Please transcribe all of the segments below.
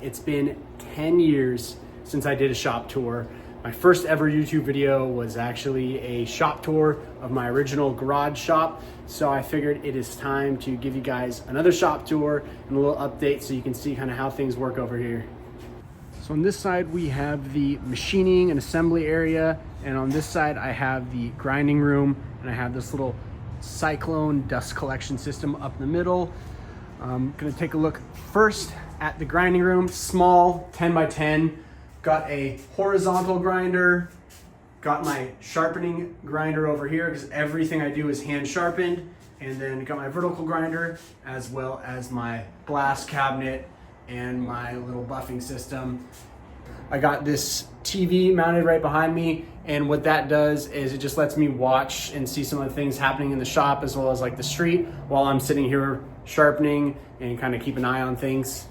It's been 10 years since I did a shop tour. My first ever YouTube video was actually a shop tour of my original garage shop. So I figured it is time to give you guys another shop tour and a little update so you can see kind of how things work over here. So on this side, we have the machining and assembly area. And on this side, I have the grinding room, and I have this little cyclone dust collection system up in the middle. I'm gonna take a look first at the grinding room. Small, 10 by 10. Got a horizontal grinder. Got my sharpening grinder over here because everything I do is hand sharpened. And then got my vertical grinder as well as my glass cabinet and my little buffing system. I got this TV mounted right behind me, and what that does is it just lets me watch and see some of the things happening in the shop as well as like the street while I'm sitting here sharpening and kind of keep an eye on things.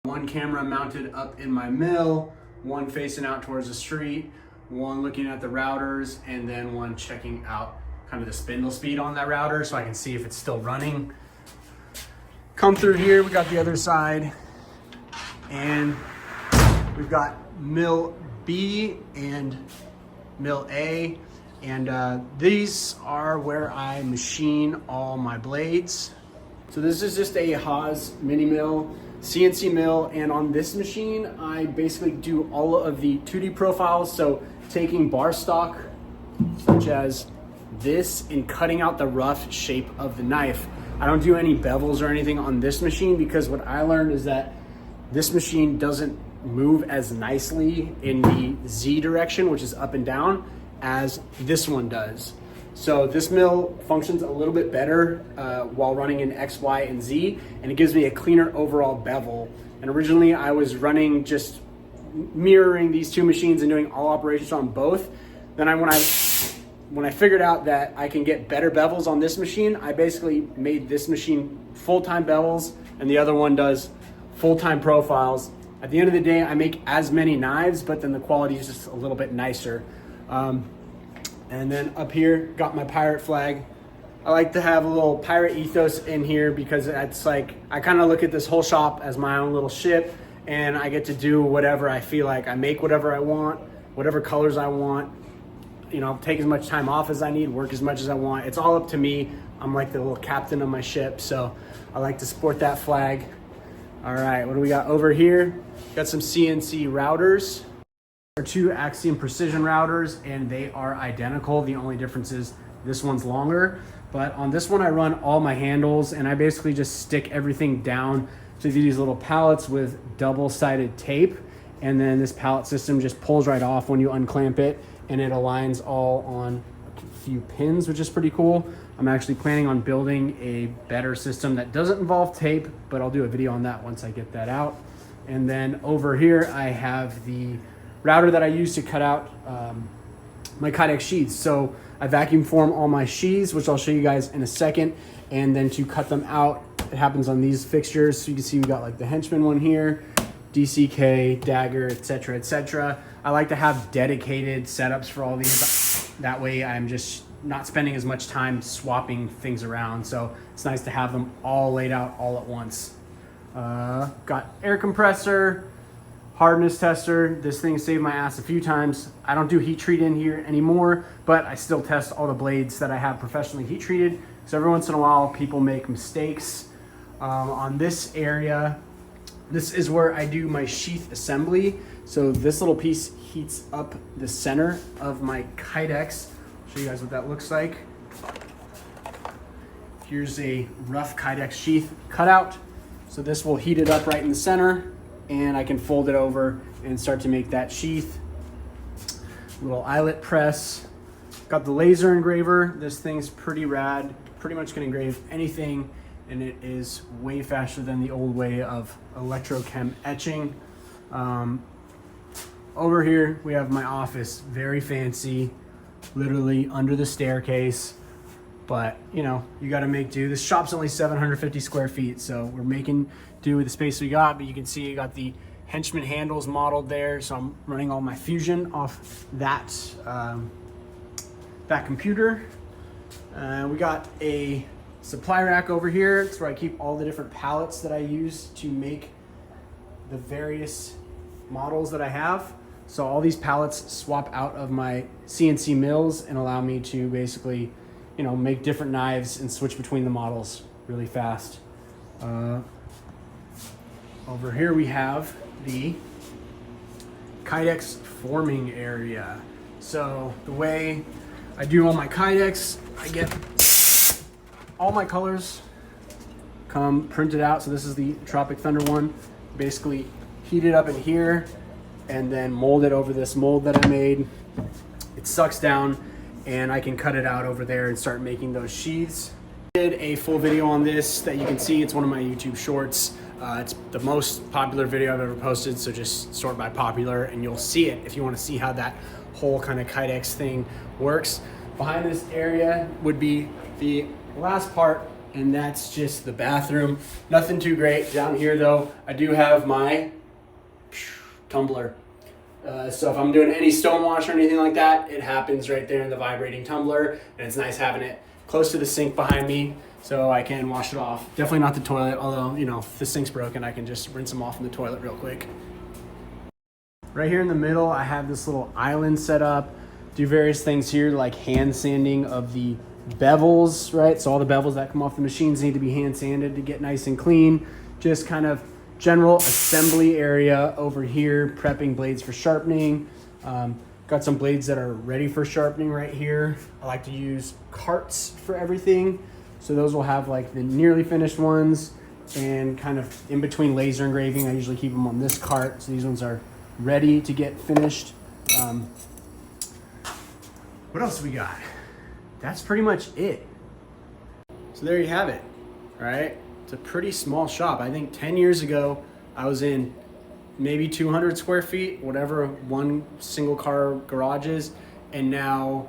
One camera mounted up in my mill, one facing out towards the street, one looking at the routers, and then one checking out kind of the spindle speed on that router so I can see if it's still running. Come through here, we got the other side, and we've got mill B and mill A, and these are where I machine all my blades. So this is just a Haas mini mill, CNC mill, and on this machine, I basically do all of the 2D profiles. So taking bar stock, such as this, and cutting out the rough shape of the knife. I don't do any bevels or anything on this machine because what I learned is that this machine doesn't move as nicely in the Z direction, which is up and down, as this one does. So this mill functions a little bit better while running in X, Y, and Z, and it gives me a cleaner overall bevel. And originally I was running just mirroring these two machines and doing all operations on both. Then when I figured out that I can get better bevels on this machine, I basically made this machine full-time bevels and the other one does full-time profiles. At the end of the day, I make as many knives, but then the quality is just a little bit nicer. And then up here, got my pirate flag. I like to have a little pirate ethos in here because it's like, I kind of look at this whole shop as my own little ship, and I get to do whatever I feel like. I make whatever I want, whatever colors I want, you know, take as much time off as I need, work as much as I want. It's all up to me. I'm like the little captain of my ship, so I like to sport that flag. All right, what do we got over here? Got some CNC routers. There are two Axiom Precision routers, and they are identical. The only difference is this one's longer, but on this one I run all my handles, and I basically just stick everything down to these little pallets with double-sided tape, and then this pallet system just pulls right off when you unclamp it, and it aligns all on a few pins, which is pretty cool. I'm actually planning on building a better system that doesn't involve tape, but I'll do a video on that once I get that out. And then over here I have the router that I use to cut out my Kydex sheaths. So I vacuum form all my sheaths, which I'll show you guys in a second. And then to cut them out, it happens on these fixtures. So you can see we got like the henchman one here, DCK, dagger, etc., etc. I like to have dedicated setups for all these. That way I'm just not spending as much time swapping things around. So it's nice to have them all laid out all at once. Got air compressor, hardness tester. This thing saved my ass a few times. I don't do heat treat in here anymore, but I still test all the blades that I have professionally heat treated. So every once in a while, people make mistakes. On this area, this is where I do my sheath assembly. So this little piece heats up the center of my Kydex. I'll show you guys what that looks like. Here's a rough Kydex sheath cutout. So this will heat it up right in the center, and I can fold it over and start to make that sheath. Little eyelet press. Got the laser engraver. This thing's pretty rad. Pretty much can engrave anything, and it is way faster than the old way of electrochem etching. Over here we have my office. Very fancy, literally under the staircase. But you know, you got to make do. This shop's only 750 square feet, so we're making do with the space we got. But you can see you got the henchman handles modeled there, so I'm running all my fusion off that that computer. We got a supply rack over here. It's where I keep all the different pallets that I use to make the various models that I have. So all these pallets swap out of my CNC mills and allow me to basically, make different knives and switch between the models really fast. Over here we have the Kydex forming area. So the way I do all my Kydex, I get all my colors come printed out. So this is the Tropic Thunder one. Basically heat it up in here and then mold it over this mold that I made. It sucks down and I can cut it out over there and start making those sheaths. I did a full video on this that you can see. It's one of my YouTube shorts. It's the most popular video I've ever posted, so just sort by popular and you'll see it if you want to see how that whole kind of Kydex thing works. Behind this area would be the last part, and that's just the bathroom. Nothing too great. Down here though, I do have my tumbler. So if I'm doing any stone wash or anything like that, it happens right there in the vibrating tumbler, and it's nice having it close to the sink behind me so I can wash it off. Definitely not the toilet, although, if the sink's broken, I can just rinse them off in the toilet real quick. Right here in the middle, I have this little island set up. Do various things here like hand sanding of the bevels, right? So all the bevels that come off the machines need to be hand sanded to get nice and clean. Just kind of general assembly area over here, prepping blades for sharpening. Got some blades that are ready for sharpening right here. I like to use carts for everything. So those will have like the nearly finished ones, and kind of in between laser engraving, I usually keep them on this cart. So these ones are ready to get finished. What else we got? That's pretty much it. So there you have it, all right? It's a pretty small shop. I think 10 years ago, I was in maybe 200 square feet, whatever one single car garage is, and now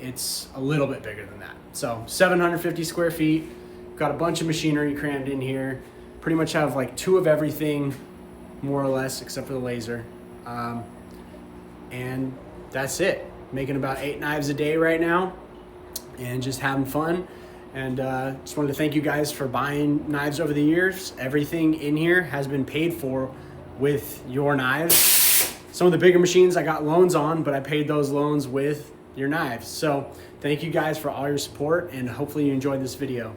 it's a little bit bigger than that. So 750 square feet, got a bunch of machinery crammed in here, pretty much have like 2 of everything, more or less, except for the laser. And that's it. Making about 8 knives a day right now and just having fun. And just wanted to thank you guys for buying knives over the years. Everything in here has been paid for with your knives. Some of the bigger machines I got loans on, but I paid those loans with your knives. So thank you guys for all your support, and hopefully you enjoyed this video.